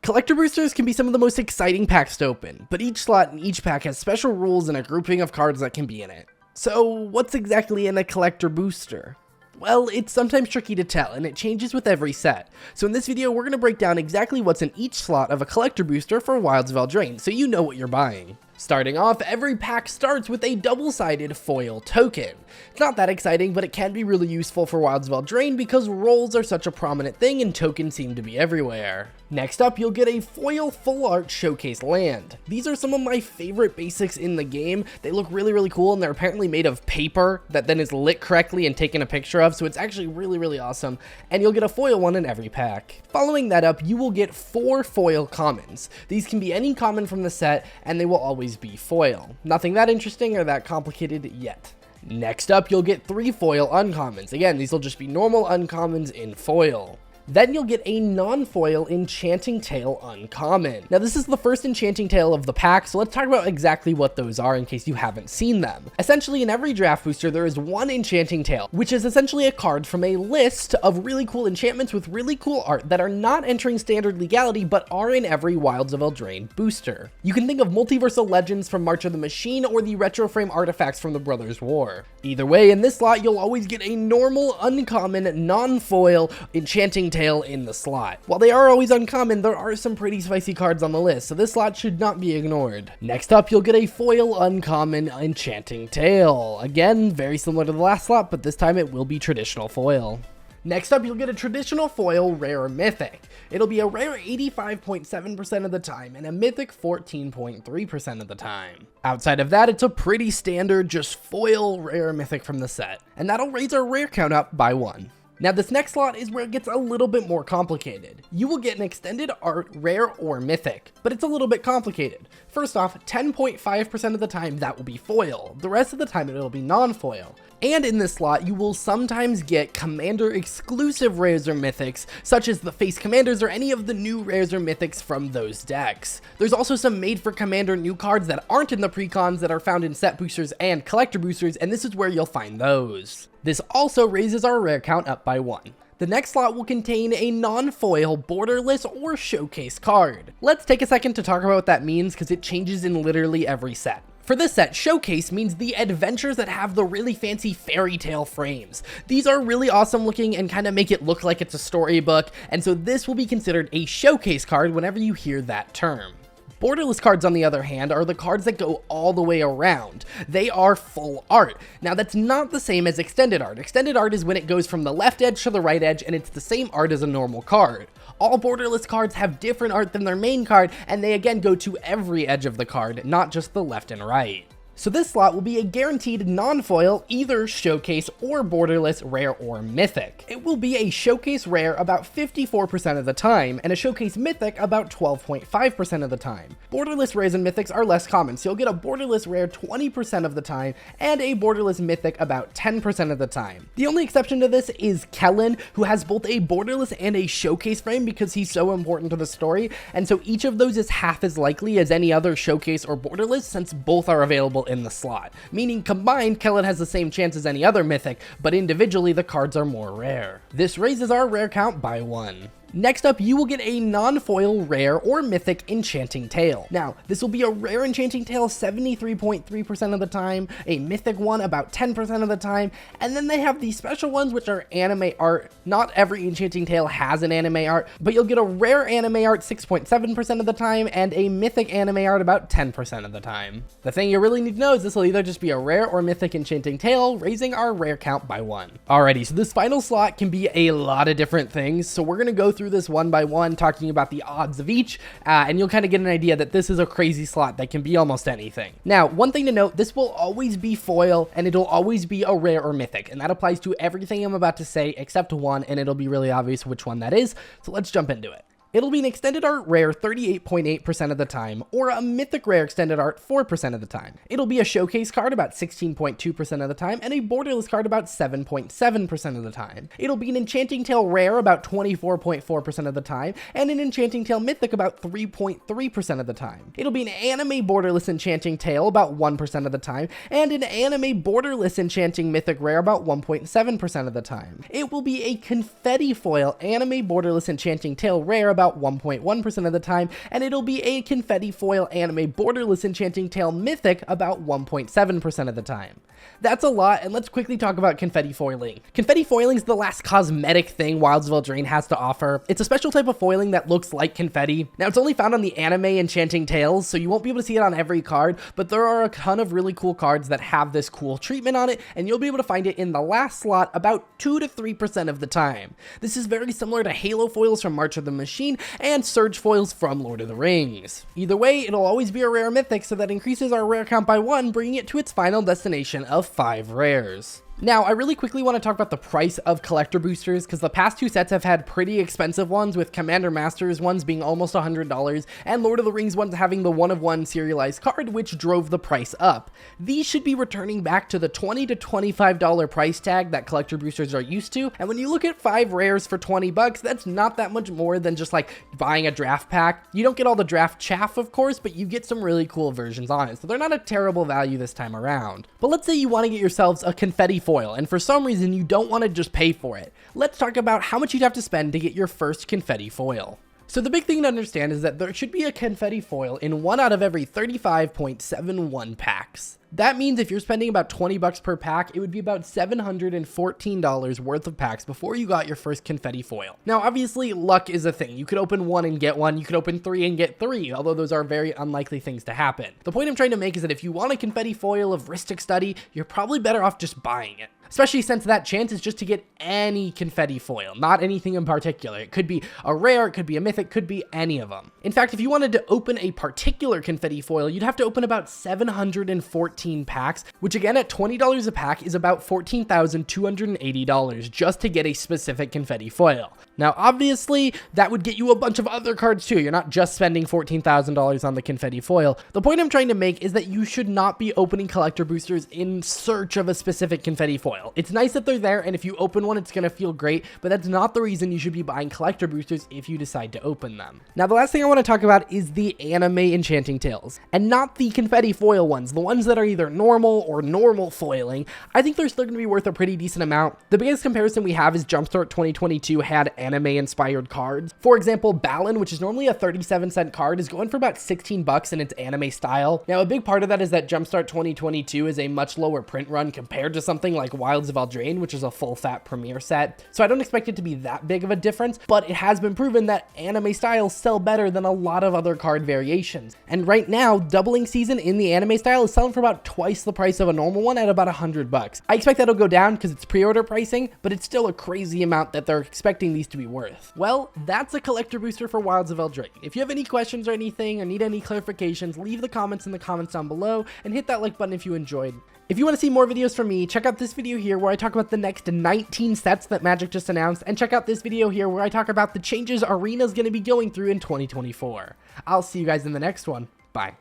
Collector boosters can be some of the most exciting packs to open, but each slot in each pack has special rules and a grouping of cards that can be in it. So what's exactly in a collector booster? Well, it's sometimes tricky to tell, and it changes with every set. So in this video, we're going to break down exactly what's in each slot of a collector booster for Wilds of Eldraine, so you know what you're buying. Starting off, every pack starts with a double-sided foil token. It's not that exciting, but it can be really useful for Wilds of Eldraine because rolls are such a prominent thing and tokens seem to be everywhere. Next up, you'll get a foil full art showcase land. These are some of my favorite basics in the game. They look really cool, and they're apparently made of paper that then is lit correctly and taken a picture of, so it's actually really awesome, and you'll get a foil one in every pack. Following that up, you will get 4 foil commons. These can be any common from the set, and they will always be foil. Nothing that interesting or that complicated yet. Next up, you'll get 3 foil uncommons. Again, these will just be normal uncommons in foil. Then you'll get a non-foil Enchanting Tale uncommon. Now this is the first Enchanting Tale of the pack, so let's talk about exactly what those are in case you haven't seen them. Essentially, in every draft booster, there is one Enchanting Tale, which is essentially a card from a list of really cool enchantments with really cool art that are not entering standard legality, but are in every Wilds of Eldraine booster. You can think of Multiversal Legends from March of the Machine or the Retro Frame artifacts from the Brothers' War. Either way, in this slot, you'll always get a normal, uncommon, non-foil Enchanting Tale in the slot. While they are always uncommon, there are some pretty spicy cards on the list, so this slot should not be ignored. Next up, you'll get a foil uncommon Enchanting Tale. Again, very similar to the last slot, but this time it will be traditional foil. Next up, you'll get a traditional foil rare mythic. It'll be a rare 85.7% of the time and a mythic 14.3% of the time. Outside of that, it's a pretty standard just foil rare mythic from the set, and that'll raise our rare count up by 1. Now this next slot is where it gets a little bit more complicated. You will get an extended art rare or mythic, but it's a little bit complicated. First off, 10.5% of the time that will be foil. The rest of the time it'll be non-foil. And in this slot, you will sometimes get commander exclusive rares or mythics, such as the face commanders or any of the new rares or mythics from those decks. There's also some made for commander new cards that aren't in the precons that are found in set boosters and collector boosters, and this is where you'll find those. This also raises our rare count up by 1. The next slot will contain a non-foil, borderless, or showcase card. Let's take a second to talk about what that means because it changes in literally every set. For this set, showcase means the adventures that have the really fancy fairy tale frames. These are really awesome looking and kind of make it look like it's a storybook, and so this will be considered a showcase card whenever you hear that term. Borderless cards, on the other hand, are the cards that go all the way around. They are full art. Now, that's not the same as extended art. Extended art is when it goes from the left edge to the right edge, and it's the same art as a normal card. All borderless cards have different art than their main card, and they again go to every edge of the card, not just the left and right. So this slot will be a guaranteed non-foil, either showcase or borderless rare or mythic. It will be a showcase rare about 54% of the time, and a showcase mythic about 12.5% of the time. Borderless rares and mythics are less common, so you'll get a borderless rare 20% of the time, and a borderless mythic about 10% of the time. The only exception to this is Kellen, who has both a borderless and a showcase frame because he's so important to the story, and so each of those is half as likely as any other showcase or borderless since both are available in the slot, meaning combined Kellen has the same chance as any other mythic, but individually the cards are more rare. This raises our rare count by 1. Next up, you will get a non-foil rare or mythic Enchanting Tale. Now, this will be a rare Enchanting Tale 73.3% of the time, a mythic one about 10% of the time, and then they have these special ones which are anime art. Not every Enchanting Tale has an anime art, but you'll get a rare anime art 6.7% of the time and a mythic anime art about 10% of the time. The thing you really need to know is this will either just be a rare or mythic Enchanting Tale, raising our rare count by 1. Alrighty, so this final slot can be a lot of different things, so we're gonna go through this one by one, talking about the odds of each, and you'll kind of get an idea that this is a crazy slot that can be almost anything. Now, one thing to note, this will always be foil, and it'll always be a rare or mythic, and that applies to everything I'm about to say except one, and it'll be really obvious which one that is, so let's jump into it. It'll be an extended art rare 38.8% of the time, or a mythic rare extended art 4% of the time. It'll be a showcase card about 16.2% of the time, and a borderless card about 7.7% of the time. It'll be an Enchanting Tale rare about 24.4% of the time, and an Enchanting Tale mythic about 3.3% of the time. It'll be an anime borderless Enchanting Tale about 1% of the time, and an anime borderless Enchanting mythic rare about 1.7% of the time. It will be a confetti foil anime borderless Enchanting Tale rare about about 1.1% of the time, and it'll be a confetti foil anime Borderless Enchanting Tail mythic about 1.7% of the time. That's a lot, and let's quickly talk about confetti foiling. Confetti foiling is the last cosmetic thing Wilds of Eldraine has to offer. It's a special type of foiling that looks like confetti. Now, it's only found on the anime Enchanting Tales, so you won't be able to see it on every card, but there are a ton of really cool cards that have this cool treatment on it, and you'll be able to find it in the last slot about 2 to 3% of the time. This is very similar to Halo foils from March of the Machine and Surge foils from Lord of the Rings. Either way, it'll always be a rare mythic, so that increases our rare count by 1, bringing it to its final destination of 5 rares. Now, I really quickly want to talk about the price of collector boosters, because the past 2 sets have had pretty expensive ones, with Commander Masters ones being almost $100, and Lord of the Rings ones having the 1-of-1 serialized card, which drove the price up. These should be returning back to the $20 to $25 price tag that collector boosters are used to, and when you look at 5 rares for 20 bucks, that's not that much more than just like buying a draft pack. You don't get all the draft chaff, of course, but you get some really cool versions on it, so they're not a terrible value this time around. But let's say you want to get yourselves a confetti foil, and for some reason you don't want to just pay for it. Let's talk about how much you'd have to spend to get your first confetti foil. So the big thing to understand is that there should be a confetti foil in 1 out of every 35.71 packs. That means if you're spending about 20 bucks per pack, it would be about $714 worth of packs before you got your first confetti foil. Now, obviously, luck is a thing. You could open 1 and get 1, you could open 3 and get 3, although those are very unlikely things to happen. The point I'm trying to make is that if you want a confetti foil of Ristic Study, you're probably better off just buying it. Especially since that chance is just to get any confetti foil, not anything in particular. It could be a rare, it could be a mythic, could be any of them. In fact, if you wanted to open a particular confetti foil, you'd have to open about 714 packs, which again at $20 a pack is about $14,280 just to get a specific confetti foil. Now, obviously, that would get you a bunch of other cards too. You're not just spending $14,000 on the confetti foil. The point I'm trying to make is that you should not be opening collector boosters in search of a specific confetti foil. It's nice that they're there, and if you open one, it's going to feel great, but that's not the reason you should be buying collector boosters if you decide to open them. Now, the last thing I want to talk about is the anime Enchanting Tales, and not the confetti foil ones, the ones that are either normal or normal foiling. I think they're still going to be worth a pretty decent amount. The biggest comparison we have is Jumpstart 2022 had anime-inspired cards. For example, Balan, which is normally a 37-cent card, is going for about 16 bucks in its anime style. Now, a big part of that is that Jumpstart 2022 is a much lower print run compared to something like Wilds of Eldraine, which is a full-fat premiere set. So I don't expect it to be that big of a difference, but it has been proven that anime styles sell better than a lot of other card variations. And right now, Doubling Season in the anime style is selling for about twice the price of a normal one at about 100 bucks. I expect that'll go down because it's pre-order pricing, but it's still a crazy amount that they're expecting these to be worth. Well, that's a collector booster for Wilds of Eldraine. If you have any questions or anything, or need any clarifications, leave the comments in the comments down below, and hit that like button if you enjoyed. If you want to see more videos from me, check out this video here where I talk about the next 19 sets that Magic just announced, and check out this video here where I talk about the changes Arena's going to be going through in 2024. I'll see you guys in the next one. Bye.